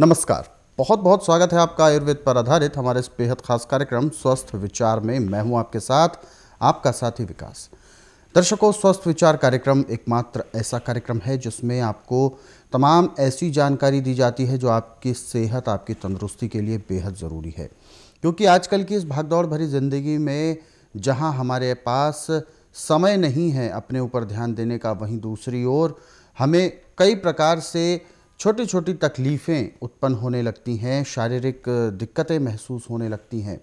नमस्कार, बहुत बहुत स्वागत है आपका आयुर्वेद पर आधारित हमारे इस बेहद खास कार्यक्रम स्वस्थ विचार में। मैं हूं आपके साथ, आपका साथी विकास। दर्शकों, स्वस्थ विचार कार्यक्रम एकमात्र ऐसा कार्यक्रम है जिसमें आपको तमाम ऐसी जानकारी दी जाती है जो आपकी सेहत, आपकी तंदुरुस्ती के लिए बेहद ज़रूरी है। क्योंकि आजकल की इस भागदौड़ भरी ज़िंदगी में जहां हमारे पास समय नहीं है अपने ऊपर ध्यान देने का, वहीं दूसरी ओर हमें कई प्रकार से छोटी छोटी तकलीफ़ें उत्पन्न होने लगती हैं, शारीरिक दिक्कतें महसूस होने लगती हैं,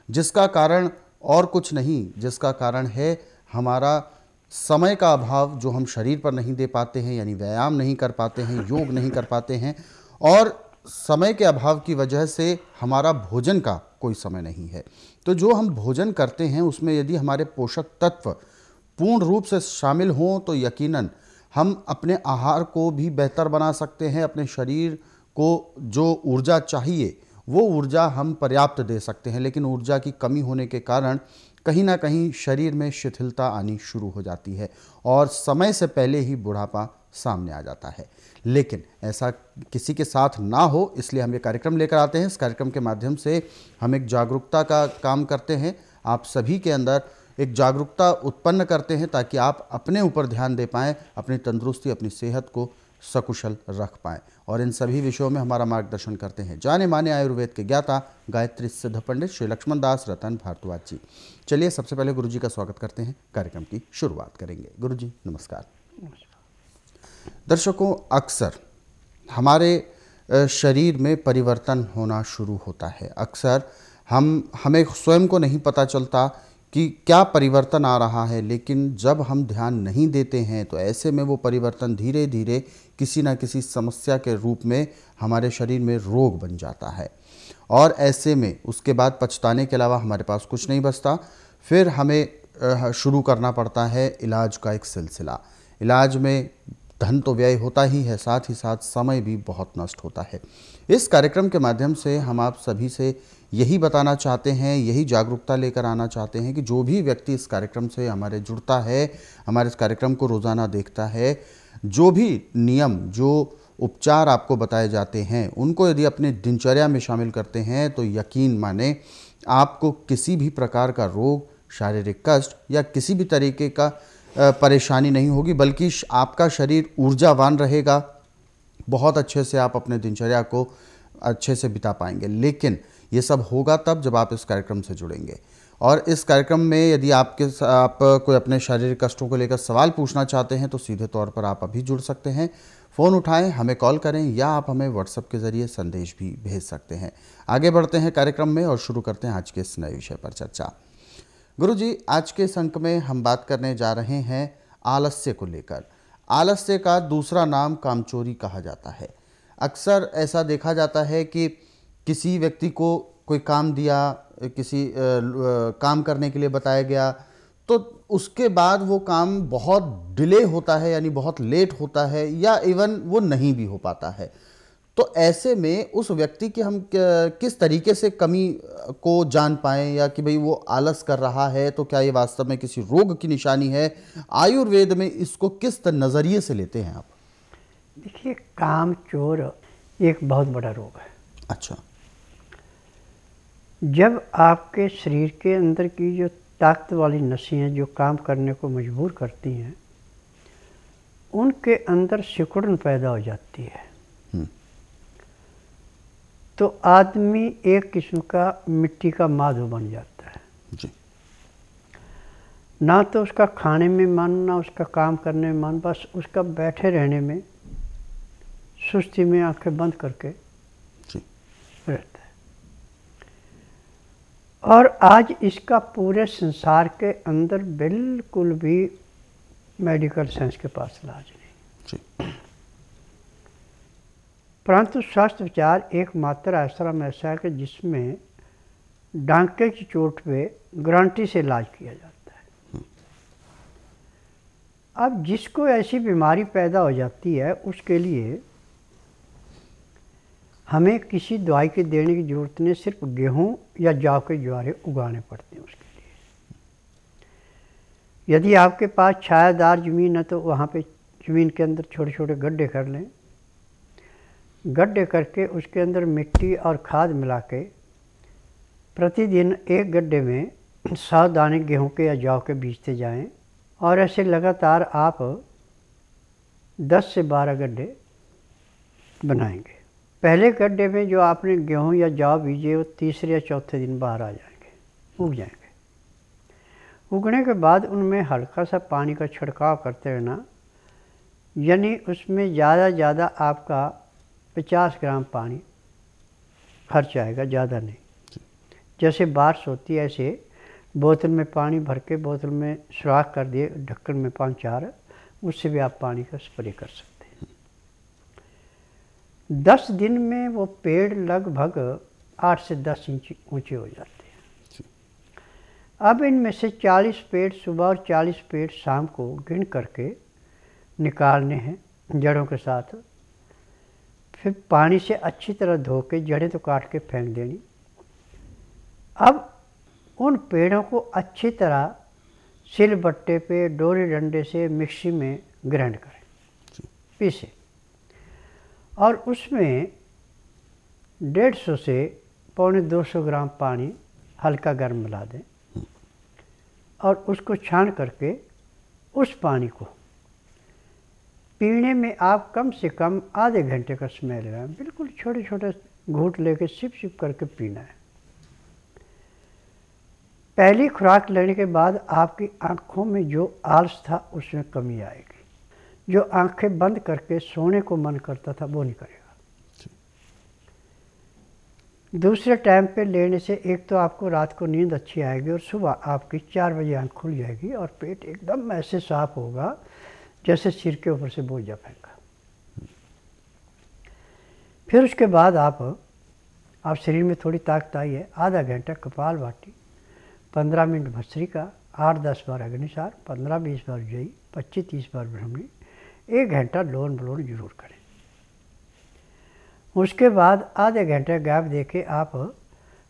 जिसका कारण और कुछ नहीं, जिसका कारण है हमारा समय का अभाव, जो हम शरीर पर नहीं दे पाते हैं, यानी व्यायाम नहीं कर पाते हैं, योग नहीं कर पाते हैं, और समय के अभाव की वजह से हमारा भोजन का कोई समय नहीं है। तो जो हम भोजन करते हैं उसमें यदि हमारे पोषक तत्व पूर्ण रूप से शामिल हों तो यकीनन हम अपने आहार को भी बेहतर बना सकते हैं। अपने शरीर को जो ऊर्जा चाहिए वो ऊर्जा हम पर्याप्त दे सकते हैं, लेकिन ऊर्जा की कमी होने के कारण कहीं ना कहीं शरीर में शिथिलता आनी शुरू हो जाती है और समय से पहले ही बुढ़ापा सामने आ जाता है। लेकिन ऐसा किसी के साथ ना हो, इसलिए हम ये कार्यक्रम लेकर आते हैं। इस कार्यक्रम के माध्यम से हम एक जागरूकता का काम करते हैं, आप सभी के अंदर एक जागरूकता उत्पन्न करते हैं ताकि आप अपने ऊपर ध्यान दे पाएँ, अपनी तंदुरुस्ती, अपनी सेहत को सकुशल रख पाएँ। और इन सभी विषयों में हमारा मार्गदर्शन करते हैं जाने माने आयुर्वेद के ज्ञाता गायत्री सिद्ध पंडित श्री लक्ष्मण दास रतन भारद्वाज जी। चलिए सबसे पहले गुरु जी का स्वागत करते हैं, कार्यक्रम की शुरुआत करेंगे। गुरु जी नमस्कार। दर्शकों, अक्सर हमारे शरीर में परिवर्तन होना शुरू होता है। अक्सर हमें स्वयं को नहीं पता चलता कि क्या परिवर्तन आ रहा है, लेकिन जब हम ध्यान नहीं देते हैं तो ऐसे में वो परिवर्तन धीरे धीरे किसी न किसी समस्या के रूप में हमारे शरीर में रोग बन जाता है और ऐसे में उसके बाद पछताने के अलावा हमारे पास कुछ नहीं बचता। फिर हमें शुरू करना पड़ता है इलाज का एक सिलसिला। इलाज में धन तो व्यय होता ही है, साथ ही साथ समय भी बहुत नष्ट होता है। इस कार्यक्रम के माध्यम से हम आप सभी से यही बताना चाहते हैं, यही जागरूकता लेकर आना चाहते हैं कि जो भी व्यक्ति इस कार्यक्रम से हमारे जुड़ता है, हमारे इस कार्यक्रम को रोज़ाना देखता है, जो भी नियम, जो उपचार आपको बताए जाते हैं, उनको यदि अपने दिनचर्या में शामिल करते हैं तो यकीन माने आपको किसी भी प्रकार का रोग, शारीरिक कष्ट या किसी भी तरीके का परेशानी नहीं होगी, बल्कि आपका शरीर ऊर्जावान रहेगा। बहुत अच्छे से आप अपने दिनचर्या को अच्छे से बिता पाएंगे। लेकिन ये सब होगा तब जब आप इस कार्यक्रम से जुड़ेंगे। और इस कार्यक्रम में यदि आप कोई अपने शारीरिक कष्टों को लेकर सवाल पूछना चाहते हैं तो सीधे तौर पर आप अभी जुड़ सकते हैं। फ़ोन उठाएं, हमें कॉल करें या आप हमें व्हाट्सएप के ज़रिए संदेश भी भेज सकते हैं। आगे बढ़ते हैं कार्यक्रम में और शुरू करते हैं आज के इस नए विषय पर चर्चा। गुरु जी, आज के इस अंक में हम बात करने जा रहे हैं आलस्य को लेकर। आलस्य का दूसरा नाम कामचोरी कहा जाता है। अक्सर ऐसा देखा जाता है कि किसी व्यक्ति को कोई काम दिया, किसी काम करने के लिए बताया गया, तो उसके बाद वो काम बहुत डिले होता है, यानी बहुत लेट होता है, या इवन वो नहीं भी हो पाता है। तो ऐसे में उस व्यक्ति की हम किस तरीके से कमी को जान पाएं, या कि भाई वो आलस कर रहा है तो क्या ये वास्तव में किसी रोग की निशानी है? आयुर्वेद में इसको किस नज़रिए से लेते हैं आप? देखिए, काम चोर एक बहुत बड़ा रोग है। अच्छा। जब आपके शरीर के अंदर की जो ताकत वाली नसें हैं जो काम करने को मजबूर करती हैं, उनके अंदर सिकुड़न पैदा हो जाती है, तो आदमी एक किस्म का मिट्टी का माधो बन जाता है जी। ना तो उसका खाने में मन, ना उसका काम करने में मन, बस उसका बैठे रहने में, सुस्ती में आंखें बंद करके जी रहता है। और आज इसका पूरे संसार के अंदर बिल्कुल भी मेडिकल साइंस के पास इलाज नहीं जी। परंतु स्वास्थ्य विचार एकमात्र आश्रम ऐसा है कि जिसमें डांके की चोट पे गारंटी से इलाज किया जाता है। अब जिसको ऐसी बीमारी पैदा हो जाती है उसके लिए हमें किसी दवाई के देने की ज़रूरत नहीं, सिर्फ गेहूं या जौ के ज्वारे उगाने पड़ते हैं उसके लिए। यदि आपके पास छायादार ज़मीन है तो वहाँ पे ज़मीन के अंदर छोटे छोटे गड्ढे कर लें, गड्ढे करके उसके अंदर मिट्टी और खाद मिला के प्रतिदिन एक गड्ढे में 100 दाने गेहूं के या जौ के बीजते जाएं और ऐसे लगातार आप 10 से 12 गड्ढे बनाएंगे। पहले गड्ढे में जो आपने गेहूं या जौ बीजे वो तीसरे या चौथे दिन बाहर आ जाएंगे, उग जाएंगे। उगने के बाद उनमें हल्का सा पानी का छिड़काव करते रहना, यानी उसमें ज़्यादा आपका 50 ग्राम पानी खर्च आएगा, ज़्यादा नहीं। जैसे बारिश होती है ऐसे बोतल में पानी भर के बोतल में सुराख कर दिए, ढक्कन में 5-4, उससे भी आप पानी का स्प्रे कर सकते हैं। 10 दिन में वो पेड़ लगभग 8 से 10 इंच ऊंचे हो जाते हैं। अब इनमें से 40 पेड़ सुबह और 40 पेड़ शाम को गिन करके निकालने हैं जड़ों के साथ। फिर पानी से अच्छी तरह धो के जड़ें तो काट के फेंक देनी। अब उन पेड़ों को अच्छी तरह सिलबट्टे पे डोरी डंडे से मिक्सी में ग्राइंड करें, पीसे, और उसमें 150 से 125 ग्राम पानी हल्का गर्म मिला दें और उसको छान करके उस पानी को पीने में आप कम से कम आधे घंटे का समय लगाएं। बिल्कुल छोटे छोटे घूंट लेके सिप सिप करके पीना है। पहली खुराक लेने के बाद आपकी आँखों में जो आलस था उसमें कमी आएगी। जो आंखें बंद करके सोने को मन करता था वो नहीं करेगा। दूसरे टाइम पे लेने से एक तो आपको रात को नींद अच्छी आएगी और सुबह आपकी 4 बजे आँख खुल जाएगी और पेट एकदम ऐसे साफ होगा जैसे सिर के ऊपर से बोझ फेंका। फिर उसके बाद आप शरीर में थोड़ी ताकत आई है, आधा घंटा कपालभाति, 15 मिनट भस्त्रिका, 8-10 बार अग्निसार, 15-20 बार जयी, 25-30 बार ब्रह्मणी, 1 घंटा लोन बलोन जरूर करें। उसके बाद आधे घंटे गैप देके आप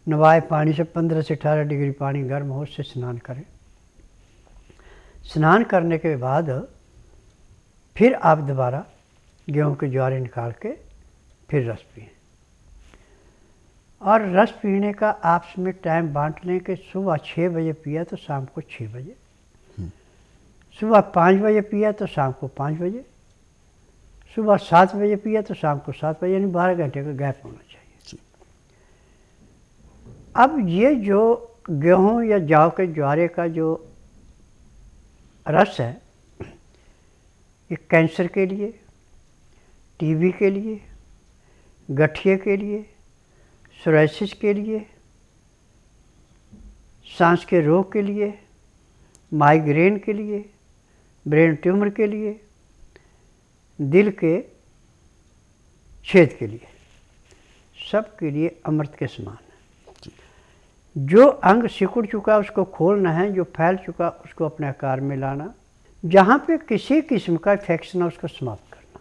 नवाए पानी से 15 से 18 डिग्री पानी गर्म हो उससे स्नान करें। स्नान करने के बाद फिर आप दोबारा गेहूं के ज्वारे निकाल के फिर रस पिए और रस पीने का आपस में टाइम बांट लें कि सुबह 6 बजे पिया तो शाम को 6 बजे, सुबह 5 बजे पिया तो शाम को 5 बजे, सुबह 7 बजे पिया तो शाम को 7 बजे, यानी 12 घंटे का गैप होना चाहिए। अब ये जो गेहूं या जौ के ज्वारे का जो रस है ये कैंसर के लिए, टीबी के लिए, गठिए के लिए, सोराइसिस के लिए, सांस के रोग के लिए, माइग्रेन के लिए, ब्रेन ट्यूमर के लिए, दिल के छेद के लिए, सब के लिए अमृत के समान है। जो अंग सिकुड़ चुका उसको खोलना है, जो फैल चुका उसको अपने आकार में लाना, जहाँ पे किसी किस्म का इन्फेक्शन है उसको समाप्त करना।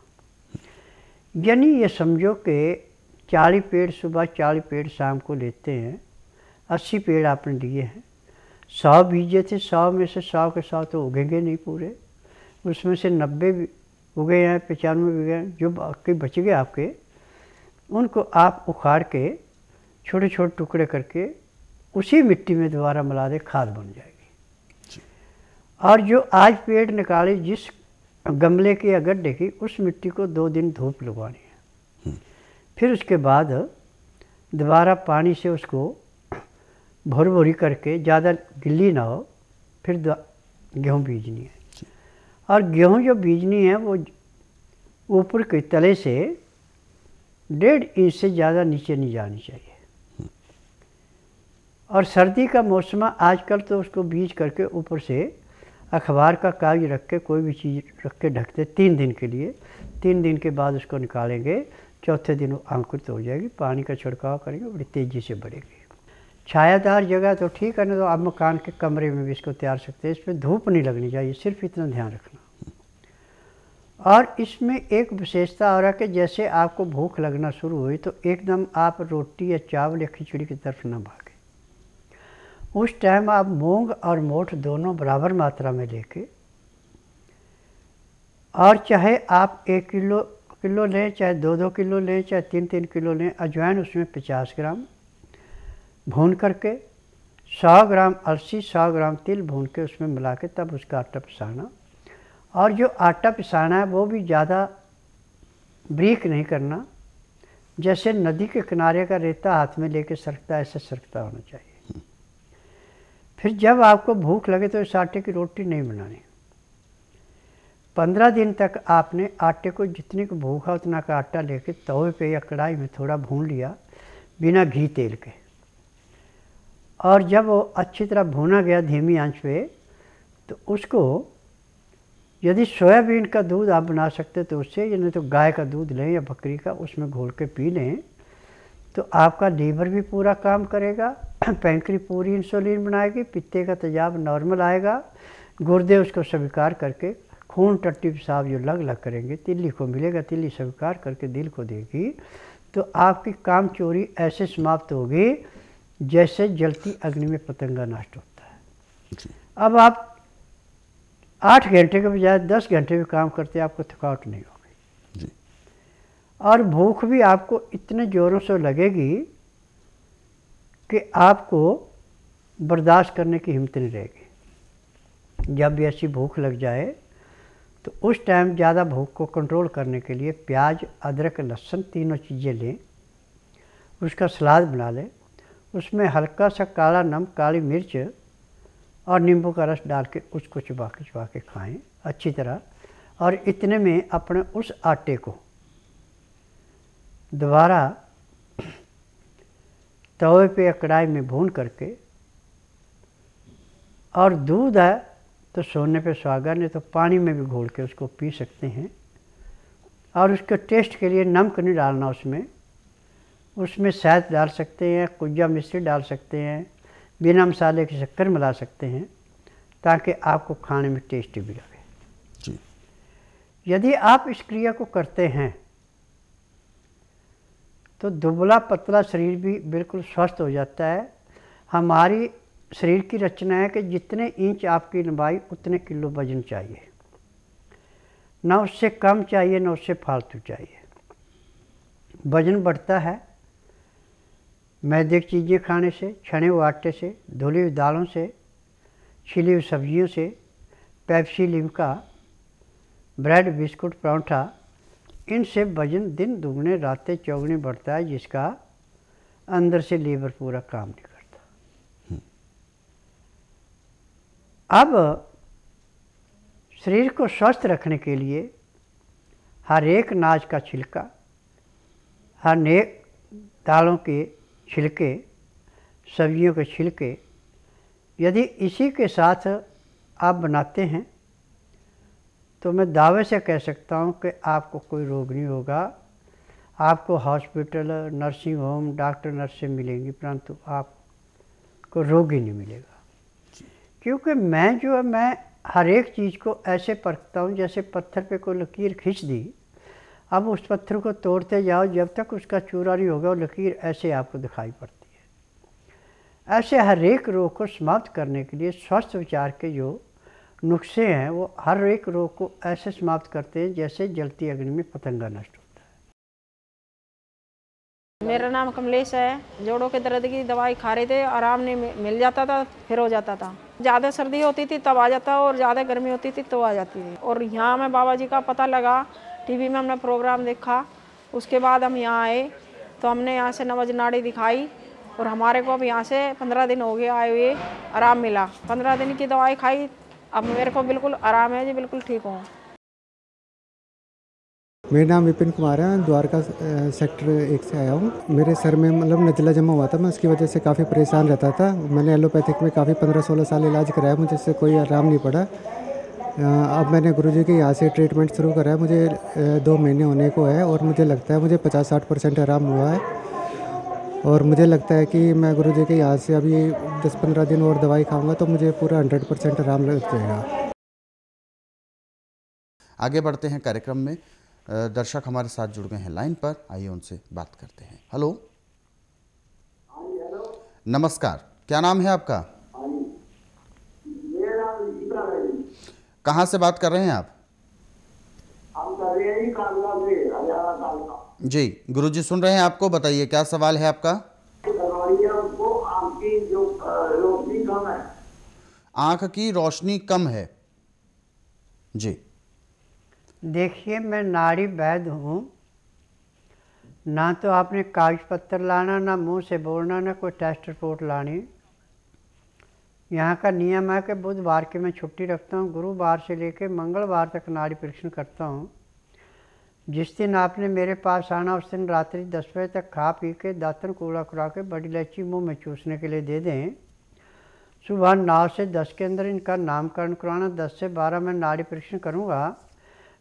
यानी ये समझो कि 40 पेड़ सुबह 40 पेड़ शाम को लेते हैं, 80 पेड़ आपने दिए हैं, 100 बीजे थे, 100 में से 100 के 100 तो उगेंगे नहीं पूरे, उसमें से 90 भी उगे हैं, 95 भी गए, जो बाकी बच गए आपके उनको आप उखाड़ के छोटे छोटे टुकड़े करके उसी मिट्टी में दोबारा मिला दे, खाद बन जाएगी। और जो आज पेड़ निकाले जिस गमले की या गड्ढे की, उस मिट्टी को 2 दिन धूप लगवानी है। फिर उसके बाद दोबारा पानी से उसको भोर भोरी करके, ज़्यादा गिल्ली ना हो, फिर गेहूँ बीजनी है। और गेहूँ जो बीजनी है वो ऊपर के तले से 1.5 इंच से ज़्यादा नीचे नहीं जानी चाहिए। और सर्दी का मौसम आजकल तो उसको बीज करके ऊपर से अखबार का कागज रख के, कोई भी चीज़ रख के ढकते 3 दिन के लिए। 3 दिन के बाद उसको निकालेंगे, चौथे दिन वो अंकुरित हो जाएगी। पानी का छिड़काव करेंगे, बड़ी तेज़ी से बढ़ेगी। छायादार जगह तो ठीक है ना, तो आप मकान के कमरे में भी इसको तैयार सकते हैं। इस पर धूप नहीं लगनी चाहिए, सिर्फ इतना ध्यान रखना। और इसमें एक विशेषता और है कि जैसे आपको भूख लगना शुरू हुई तो एकदम आप रोटी या चावल या खिचड़ी की तरफ ना भागें। उस टाइम आप मूंग और मोठ दोनों बराबर मात्रा में लेके, और चाहे आप 1 किलो किलो लें, चाहे 2-2 किलो लें, चाहे 3-3 किलो लें, अजवाइन उसमें 50 ग्राम भून करके, 100 ग्राम अलसी, 100 ग्राम तिल भून के उसमें मिला के तब उसका आटा पिसाना। और जो आटा पिसाना है वो भी ज़्यादा बारीक नहीं करना, जैसे नदी के किनारे का रेता हाथ में लेके सरकता है ऐसे सरकता होना चाहिए। फिर जब आपको भूख लगे तो इस आटे की रोटी नहीं बनानी। 15 दिन तक आपने आटे को जितनी को भूख है उतना का आटा लेके तवे पे या कढ़ाई में थोड़ा भून लिया बिना घी तेल के। और जब वो अच्छी तरह भुना गया धीमी आंच पे, तो उसको यदि सोयाबीन का दूध आप बना सकते तो उससे, या नहीं तो गाय का दूध लें या बकरी का, उसमें घोल के पी लें तो आपका लीवर भी पूरा काम करेगा, पैंक्री पूरी इंसुलिन बनाएगी, पित्ते का तेजाब नॉर्मल आएगा, गुर्दे उसको स्वीकार करके खून टट्टी पेशाब जो लग लग करेंगे, तिल्ली को मिलेगा, तिल्ली स्वीकार करके दिल को देगी, तो आपकी काम चोरी ऐसे समाप्त होगी जैसे जलती अग्नि में पतंगा नष्ट होता है। अब आप 8 घंटे के बजाय 10 घंटे भी काम करते आपको थकावट नहीं होगी और भूख भी आपको इतने ज़ोरों से लगेगी कि आपको बर्दाश्त करने की हिम्मत नहीं रहेगी। जब भी ऐसी भूख लग जाए तो उस टाइम ज़्यादा भूख को कंट्रोल करने के लिए प्याज, अदरक, लहसुन तीनों चीज़ें लें, उसका सलाद बना लें, उसमें हल्का सा काला नमक, काली मिर्च और नींबू का रस डाल के उसको चबा के खाएँ अच्छी तरह। और इतने में अपने उस आटे को दोबारा तवे पे या कढ़ाई में भून करके, और दूध है तो सोने पे सुहागा, नहीं तो पानी में भी घोल के उसको पी सकते हैं। और उसके टेस्ट के लिए नमक नहीं डालना उसमें शहद डाल सकते हैं, कुज्जा मिश्री डाल सकते हैं, बिना मसाले की शक्कर मिला सकते हैं ताकि आपको खाने में टेस्टी भी लगे जी। यदि आप इस क्रिया को करते हैं तो दुबला पतला शरीर भी बिल्कुल स्वस्थ हो जाता है। हमारी शरीर की रचना है कि जितने इंच आपकी लंबाई उतने किलो वजन चाहिए, ना उससे कम चाहिए ना उससे फालतू चाहिए। वजन बढ़ता है मैदे की चीज़ें खाने से, छने हुए आटे से, धुली हुई दालों से, छिली हुई सब्जियों से, Pepsi, Limca, bread, biscuit, paratha, इनसे वजन दिन दुगने रातें चौगुने बढ़ता है, जिसका अंदर से लीवर पूरा काम नहीं करता। अब शरीर को स्वस्थ रखने के लिए हर एक अनाज का छिलका, हर एक दालों के छिलके, सब्जियों के छिलके, यदि इसी के साथ आप बनाते हैं तो मैं दावे से कह सकता हूं कि आपको कोई रोग नहीं होगा। आपको हॉस्पिटल, नर्सिंग होम, डॉक्टर, नर्सें मिलेंगी, परंतु आपको रोग ही नहीं मिलेगा। क्योंकि मैं हर एक चीज़ को ऐसे परखता हूँ जैसे पत्थर पे कोई लकीर खींच दी, अब उस पत्थर को तोड़ते जाओ जब तक उसका चूरा नहीं होगा वो लकीर ऐसे आपको दिखाई पड़ती है। ऐसे हर एक रोग को समाप्त करने के लिए स्वस्थ विचार के जो नुस्खे हैं वो हर एक रोग को ऐसे समाप्त करते हैं जैसे जलती अग्नि में पतंगा नष्ट होता है। मेरा नाम कमलेश है। जोड़ों के दर्द की दवाई खा रहे थे, आराम नहीं मिल जाता था, फिर हो जाता था। ज़्यादा सर्दी होती थी तब आ जाता और ज़्यादा गर्मी होती थी तो आ जाती थी। और यहाँ में बाबा जी का पता लगा, टीवी में हमने प्रोग्राम देखा, उसके बाद हम यहाँ आए तो हमने यहाँ से नवज नाड़ी दिखाई और हमारे को अब यहाँ से 15 दिन हो गए आए हुए, आराम मिला। 15 दिन की दवाई खाई, अब मेरे को बिल्कुल आराम है जी, बिल्कुल ठीक हूँ। मेरा नाम विपिन कुमार है, द्वारका सेक्टर 1 से आया हूँ। मेरे सर में मतलब नज़ला जमा हुआ था, मैं उसकी वजह से काफ़ी परेशान रहता था। मैंने एलोपैथिक में काफ़ी 15-16 साल इलाज कराया, मुझे इससे कोई आराम नहीं पड़ा। अब मैंने गुरुजी के यहाँ से ट्रीटमेंट शुरू करा है, मुझे 2 महीने होने को है और मुझे लगता है मुझे 50-60% आराम हुआ है। और मुझे लगता है कि मैं गुरुजी के यहाँ से अभी 10-15 दिन और दवाई खाऊंगा तो मुझे पूरा 100% आराम लग जाएगा। आगे बढ़ते हैं कार्यक्रम में। दर्शक हमारे साथ जुड़ गए हैं लाइन पर, आइए उनसे बात करते हैं। हेलो, नमस्कार, क्या नाम है आपका? कहाँ से बात कर रहे हैं आप? हम कर रहे हैं कालका से, जी गुरुजी सुन रहे हैं आपको, बताइए क्या सवाल है आपका। आंख की रोशनी कम है जी। देखिए, मैं नाड़ी वैद्य हूँ, ना तो आपने कागज पत्तर लाना, ना मुंह से बोलना, ना कोई टेस्ट रिपोर्ट लानी। यहाँ का नियम है कि बुधवार की मैं छुट्टी रखता हूँ, गुरुवार से लेकर मंगलवार तक नाड़ी परीक्षण करता हूँ। जिस दिन आपने मेरे पास आना उस दिन रात्रि 10 बजे तक खा पी के दातन कूड़ा खुरा के बड़ी इलायची मुँह में चूसने के लिए दे दें। सुबह 9 से 10 के अंदर इनका नामकरण कराना। 10 से 12 में नाड़ी परीक्षण करूँगा।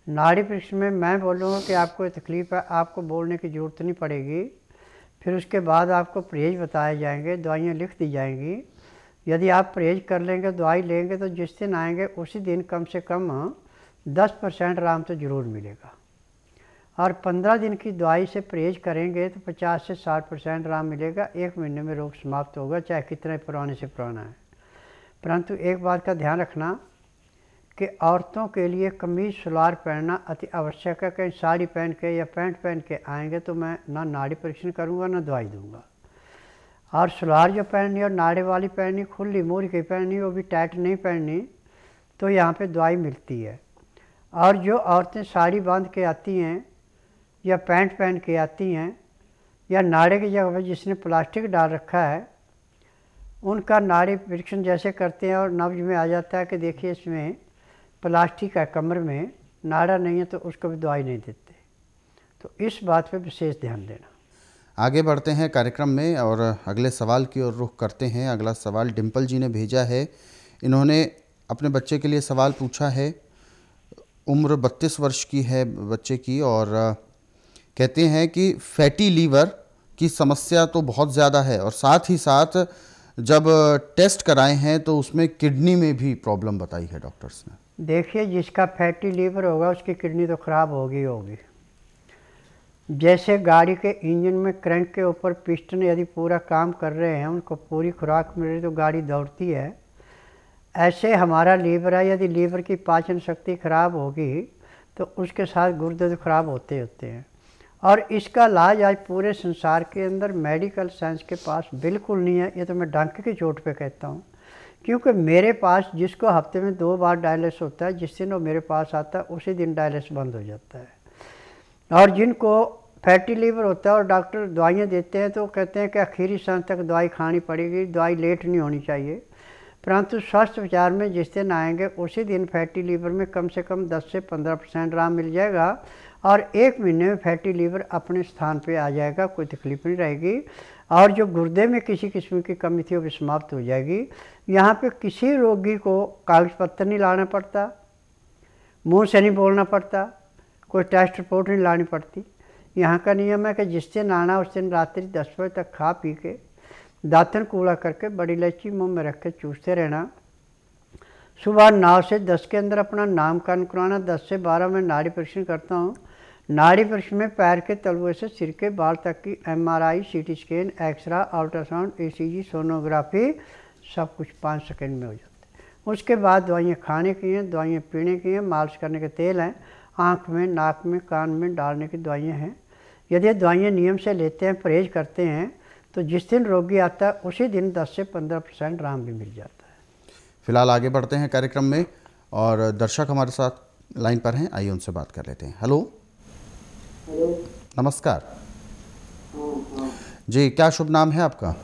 नाड़ी परीक्षण में मैं बोलूँगा कि आपको तकलीफ़ है, आपको बोलने की ज़रूरत नहीं पड़ेगी। फिर उसके बाद आपको परहेज बताए जाएंगे, दवाइयाँ लिख दी जाएंगी। यदि आप परहेज कर लेंगे, दवाई लेंगे, तो जिस दिन आएंगे उसी दिन कम से कम 10% आराम तो ज़रूर मिलेगा। और 15 दिन की दवाई से परहेज करेंगे तो 50 से 60% आराम मिलेगा। 1 महीने में रोग समाप्त होगा, चाहे कितना पुराने से पुराना है। परंतु एक बात का ध्यान रखना कि औरतों के लिए कमीज़ सलवार पहनना अति आवश्यक है। कहीं साड़ी पहन के या पैंट पहन के आएंगे तो मैं ना नाड़ी परीक्षण करूँगा ना दवाई दूँगा। और सलवार जो पहननी और नाड़े वाली पहननी, खुली मोरी की पहननी, वो भी टाइट नहीं पहननी, तो यहाँ पे दवाई मिलती है। और जो औरतें साड़ी बांध के आती हैं या पैंट पहन के आती हैं या नाड़े की जगह पर जिसने प्लास्टिक डाल रखा है, उनका नाड़ी परीक्षण जैसे करते हैं और नब्ज में आ जाता है कि देखिए इसमें प्लास्टिक है, कमर में नाड़ा नहीं है, तो उसको भी दवाई नहीं देते। तो इस बात पे विशेष ध्यान देना। आगे बढ़ते हैं कार्यक्रम में और अगले सवाल की ओर रुख करते हैं। अगला सवाल डिम्पल जी ने भेजा है। इन्होंने अपने बच्चे के लिए सवाल पूछा है। उम्र 32 वर्ष की है बच्चे की और कहते हैं कि फैटी लीवर की समस्या तो बहुत ज़्यादा है और साथ ही साथ जब टेस्ट कराए हैं तो उसमें किडनी में भी प्रॉब्लम बताई है डॉक्टर्स ने। देखिए, जिसका फैटी लीवर होगा उसकी किडनी तो ख़राब होगी। जैसे गाड़ी के इंजन में क्रैंक के ऊपर पिस्टन यदि पूरा काम कर रहे हैं, उनको पूरी खुराक मिल रही तो गाड़ी दौड़ती है, ऐसे हमारा लीवर है। यदि लीवर की पाचन शक्ति खराब होगी तो उसके साथ गुर्दे तो खराब होते हैं। और इसका इलाज आज पूरे संसार के अंदर मेडिकल साइंस के पास बिल्कुल नहीं है। ये तो मैं डंक की चोट पे कहता हूँ, क्योंकि मेरे पास जिसको हफ्ते में 2 बार डायलिसिस होता है, जिस दिन वो मेरे पास आता है उसी दिन डायलिसिस बंद हो जाता है। और जिनको फैटी लीवर होता है और डॉक्टर दवाइयाँ देते हैं तो कहते हैं कि आखिरी सांस तक दवाई खानी पड़ेगी, दवाई लेट नहीं होनी चाहिए। परंतु स्वास्थ्य विचार में जिस दिन आएंगे उसी दिन फैटी लीवर में कम से कम 10 से 15% आराम मिल जाएगा और 1 महीने में फैटी लीवर अपने स्थान पे आ जाएगा, कोई तकलीफ नहीं रहेगी। और जो गुर्दे में किसी किस्म की कमी थी वो भी समाप्त हो जाएगी। यहाँ पे किसी रोगी को कागज पत्तर नहीं लाना पड़ता, मुंह से नहीं बोलना पड़ता, कोई टेस्ट रिपोर्ट नहीं लानी पड़ती। यहाँ का नियम है कि जिस दिन आना उस दिन रात्रि 10 बजे तक खा पी के दातन कूड़ा करके बड़ी इलायची मुँह में रख के चूसते रहना। सुबह 9 से 10 के अंदर अपना नामकरण कराना। 10 से 12 में नाड़ी परीक्षण करता हूँ। नाड़ी परीक्षण में पैर के तलवे से सिर के बाल तक की MRI, CT scan, x-ray, ultrasound, ECG, sonography सब कुछ 5 सेकंड में हो जाता है। उसके बाद दवाइयाँ खाने की हैं, दवाइयाँ पीने की हैं, मालिश करने के तेल हैं, आँख में, नाक में, कान में डालने की दवाइयाँ हैं। यदि दवाइयाँ नियम से लेते हैं, परहेज करते हैं, तो जिस दिन रोगी आता है उसी दिन 10 से 15% आराम भी मिल जाता है। फिलहाल आगे बढ़ते हैं कार्यक्रम में और दर्शक हमारे साथ लाइन पर हैं, आइए उनसे बात कर लेते हैं। हेलो, नमस्कार जी, क्या शुभ नाम है आपका?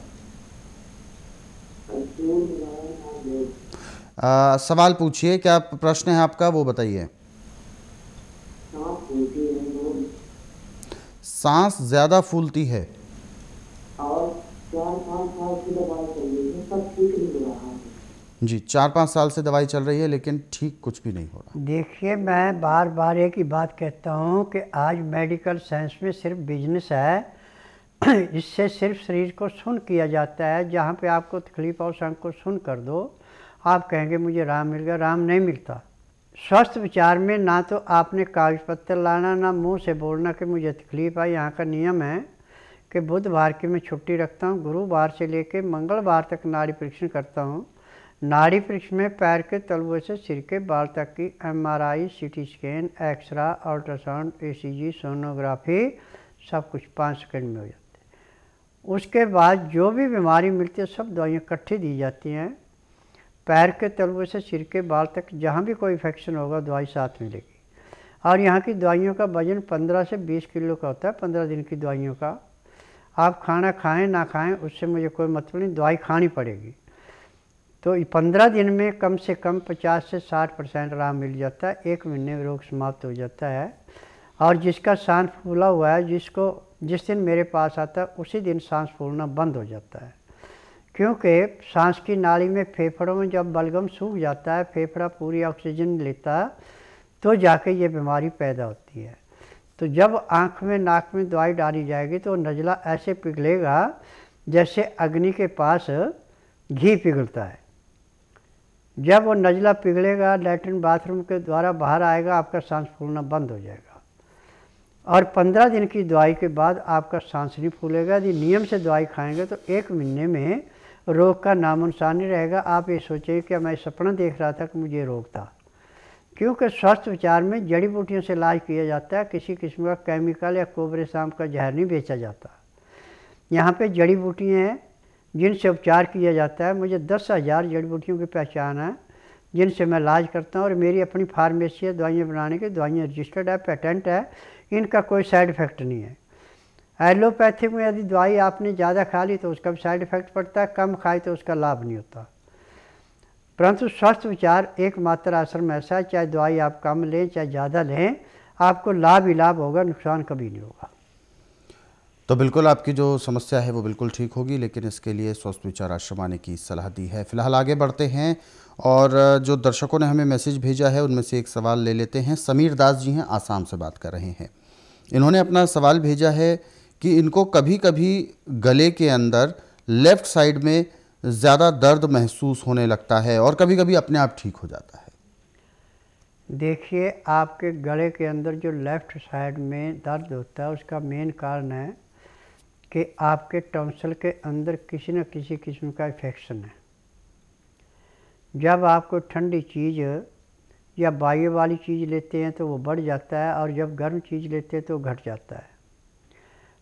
सवाल पूछिए, क्या प्रश्न है आपका वो बताइए। सांस ज्यादा फूलती है और 4-5 साल से दवाई चल रही है, सब ठीक नहीं हो रहा है जी। 4-5 साल से दवाई चल रही है लेकिन ठीक कुछ भी नहीं हो रहा। देखिए, मैं बार बार एक ही बात कहता हूँ कि आज मेडिकल साइंस में सिर्फ बिजनेस है। इससे सिर्फ शरीर को सुन किया जाता है। जहाँ पे आपको तकलीफ और संग को सुन कर दो, आप कहेंगे मुझे आराम मिल गया, आराम नहीं मिलता। स्वस्थ विचार में ना तो आपने कागज पत्तर लाना, ना मुंह से बोलना कि मुझे तकलीफ है। यहाँ का नियम है कि बुधवार की मैं छुट्टी रखता हूँ, गुरुवार से लेकर मंगलवार तक नाड़ी परीक्षण करता हूँ। नाड़ी परीक्षण में पैर के तलवे से सिर के बाल तक की MRI, CT scan, x-ray, ultrasound, ECG, sonography सब कुछ 5 सेकंड में हो जाता है। उसके बाद जो भी बीमारी मिलती है सब दवाइयाँ इकट्ठी दी जाती हैं। पैर के तलवे से सिर के बाल तक जहाँ भी कोई इन्फेक्शन होगा दवाई साथ मिलेगी। और यहाँ की दवाइयों का वजन 15 से 20 किलो का होता है, 15 दिन की दवाइयों का। आप खाना खाएं ना खाएं उससे मुझे कोई मतलब नहीं, दवाई खानी पड़ेगी। तो 15 दिन में कम से कम 50 से 60% आराम मिल जाता है, 1 महीने में रोग समाप्त हो जाता है। और जिसका सांस फूला हुआ है, जिस दिन मेरे पास आता है उसी दिन सांस फूलना बंद हो जाता है। क्योंकि सांस की नाली में, फेफड़ों में जब बलगम सूख जाता है, फेफड़ा पूरी ऑक्सीजन लेता तो जाके ये बीमारी पैदा होती है। तो जब आँख में नाक में दवाई डाली जाएगी तो नज़ला ऐसे पिघलेगा जैसे अग्नि के पास घी पिघलता है। जब वो नज़ला पिघलेगा, लैट्रिन बाथरूम के द्वारा बाहर आएगा, आपका सांस फूलना बंद हो जाएगा। और 15 दिन की दवाई के बाद आपका सांस नहीं फूलेगा। यदि नियम से दवाई खाएंगे तो 1 महीने में रोग का नामो निशान नहीं रहेगा। आप ये सोचें कि मैं सपना देख रहा था कि मुझे रोग था। क्योंकि स्वस्थ विचार में जड़ी बूटियों से इलाज किया जाता है, किसी किस्म का केमिकल या कोबरे सांप का जहर नहीं बेचा जाता। यहाँ पे जड़ी बूटियाँ हैं जिनसे उपचार किया जाता है। मुझे 10,000 जड़ी बूटियों की पहचान है जिनसे मैं इलाज करता हूँ। और मेरी अपनी फार्मेसी है दवाइयाँ बनाने की, दवाइयाँ रजिस्टर्ड है, पेटेंट है, इनका कोई साइड इफ़ेक्ट नहीं है। एलोपैथिक में यदि दवाई आपने ज़्यादा खा ली तो उसका भी साइड इफ़ेक्ट पड़ता है, कम खाए तो उसका लाभ नहीं होता। परंतु स्वस्थ विचार एकमात्र आश्रम ऐसा है, चाहे दवाई आप कम लें चाहे ज़्यादा लें, आपको लाभ ही लाभ होगा, नुकसान कभी नहीं होगा। तो बिल्कुल आपकी जो समस्या है वो बिल्कुल ठीक होगी, लेकिन इसके लिए स्वस्थ विचार आश्रम आने की सलाह दी है। फिलहाल आगे बढ़ते हैं और जो दर्शकों ने हमें मैसेज भेजा है उनमें से एक सवाल ले लेते हैं। समीर दास जी हैं, आसाम से बात कर रहे हैं। इन्होंने अपना सवाल भेजा है कि इनको कभी कभी गले के अंदर लेफ़्ट साइड में ज़्यादा दर्द महसूस होने लगता है और कभी कभी अपने आप ठीक हो जाता है। देखिए, आपके गले के अंदर जो लेफ़्ट साइड में दर्द होता है उसका मेन कारण है कि आपके टॉन्सिल के अंदर किसी न किसी किस्म का इन्फेक्शन है। जब आपको ठंडी चीज़ या वायु वाली चीज़ लेते हैं तो वो बढ़ जाता है, और जब गर्म चीज़ लेते हैं तो घट जाता है।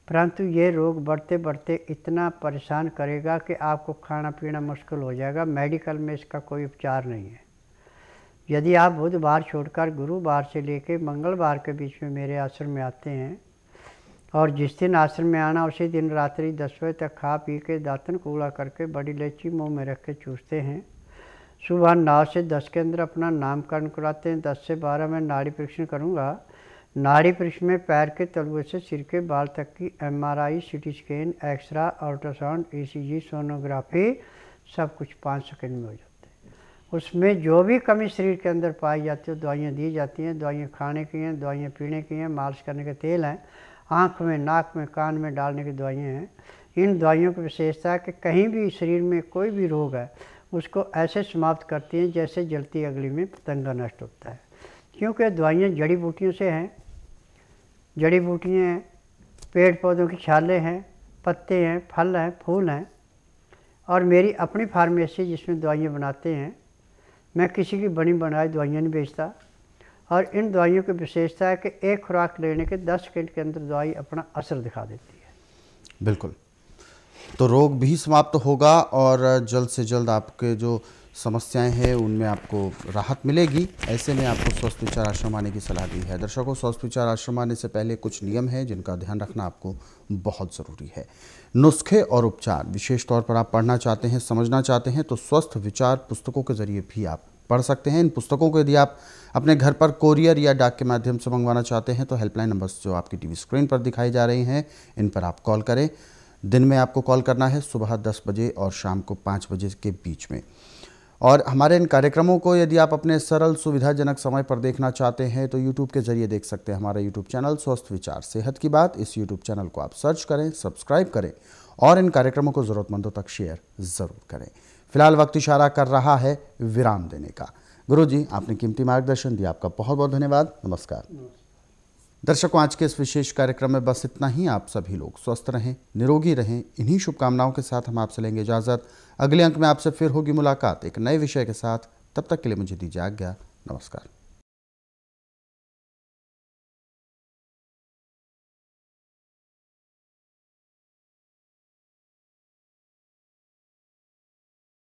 परंतु ये रोग बढ़ते बढ़ते इतना परेशान करेगा कि आपको खाना पीना मुश्किल हो जाएगा। मेडिकल में इसका कोई उपचार नहीं है। यदि आप बुधवार छोड़कर गुरुवार से लेकर मंगलवार के बीच में मेरे आश्रम में आते हैं, और जिस दिन आश्रम में आना उसी दिन रात्रि 10 बजे तक खा पी के दातन कूड़ा करके बड़ी इलायची मुँह में रख के चूसते हैं, सुबह 9 से 10 के अंदर अपना नामकरण कराते हैं। 10 से 12 में नाड़ी परीक्षण करूँगा। नाड़ी परीक्षण में पैर के तलवे से सिर के बाल तक की MRI, CT scan, x-ray, ultrasound, ECG, sonography सब कुछ 5 सेकंड में हो जाते हैं। उसमें जो भी कमी शरीर के अंदर पाई जाती है दवाइयाँ दी जाती हैं। दवाइयाँ खाने की हैं, दवाइयाँ पीने की हैं, मालिश करने के तेल हैं, आँख में, नाक में, कान में डालने की दवाइयाँ हैं। इन दवाइयों की विशेषता है कि कहीं भी शरीर में कोई भी रोग है उसको ऐसे समाप्त करती हैं जैसे जलती अगली में पतंगा नष्ट होता है। क्योंकि दवाइयाँ जड़ी बूटियों से हैं। जड़ी बूटियाँ हैं, पेड़ पौधों की छालें हैं, पत्ते हैं, फल हैं, फूल हैं। और मेरी अपनी फार्मेसी जिसमें दवाइयाँ बनाते हैं, मैं किसी की बनी बनाई दवाइयाँ नहीं बेचता। और इन दवाइयों की विशेषता है कि एक खुराक लेने के 10 सेकंड के अंदर दवाई अपना असर दिखा देती है। बिल्कुल, तो रोग भी समाप्त होगा और जल्द से जल्द आपके जो समस्याएं हैं उनमें आपको राहत मिलेगी। ऐसे में आपको स्वस्थ विचार आश्रम आने की सलाह दी है। दर्शकों, स्वस्थ विचार आश्रम आने से पहले कुछ नियम हैं जिनका ध्यान रखना आपको बहुत ज़रूरी है। नुस्खे और उपचार विशेष तौर पर आप पढ़ना चाहते हैं, समझना चाहते हैं तो स्वस्थ विचार पुस्तकों के ज़रिए भी आप पढ़ सकते हैं। इन पुस्तकों को यदि आप अपने घर पर कोरियर या डाक के माध्यम से मंगवाना चाहते हैं तो हेल्पलाइन नंबर्स जो आपकी टीवी स्क्रीन पर दिखाई जा रही हैं इन पर आप कॉल करें। दिन में आपको कॉल करना है सुबह 10 बजे और शाम को 5 बजे के बीच में। और हमारे इन कार्यक्रमों को यदि आप अपने सरल सुविधाजनक समय पर देखना चाहते हैं तो यूट्यूब के ज़रिए देख सकते हैं। हमारा यूट्यूब चैनल स्वस्थ विचार सेहत की बात, इस यूट्यूब चैनल को आप सर्च करें, सब्सक्राइब करें और इन कार्यक्रमों को ज़रूरतमंदों तक शेयर ज़रूर करें। फिलहाल वक्त इशारा कर रहा है विराम देने का। गुरुजी, आपने कीमती मार्गदर्शन दिया, आपका बहुत बहुत धन्यवाद। नमस्कार। दर्शकों, आज के इस विशेष कार्यक्रम में बस इतना ही। आप सभी लोग स्वस्थ रहें, निरोगी रहें। इन्हीं शुभकामनाओं के साथ हम आपसे लेंगे इजाज़त। अगले अंक में आपसे फिर होगी मुलाकात एक नए विषय के साथ। तब तक के लिए मुझे दीजिए आज्ञा। नमस्कार।